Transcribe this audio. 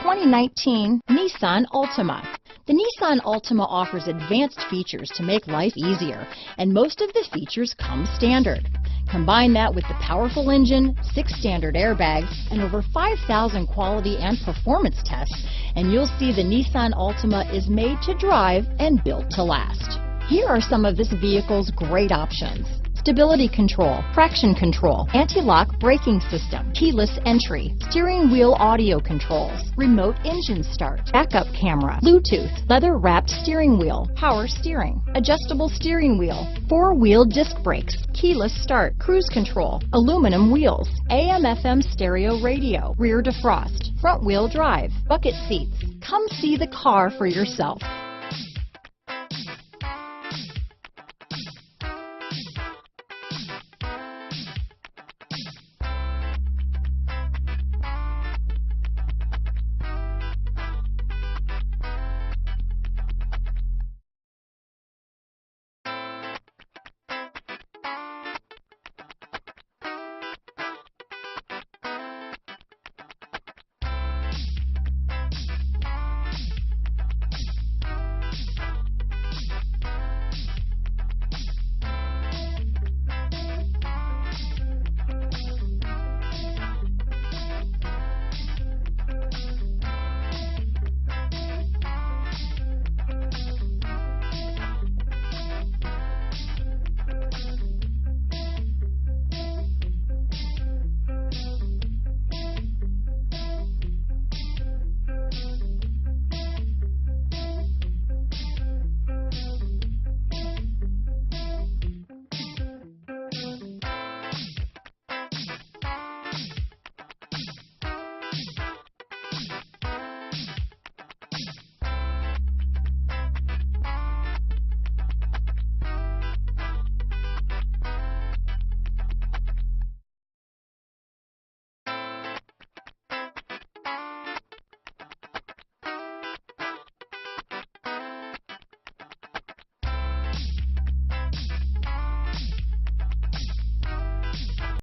2019 Nissan Altima. The Nissan Altima offers advanced features to make life easier, and most of the features come standard. Combine that with the powerful engine, 6 standard airbags, and over 5,000 quality and performance tests, and you'll see the Nissan Altima is made to drive and built to last. Here are some of this vehicle's great options: stability control, traction control, anti-lock braking system, keyless entry, steering wheel audio controls, remote engine start, backup camera, Bluetooth, leather-wrapped steering wheel, power steering, adjustable steering wheel, 4-wheel disc brakes, keyless start, cruise control, aluminum wheels, AM/FM stereo radio, rear defrost, front-wheel drive, bucket seats. Come see the car for yourself.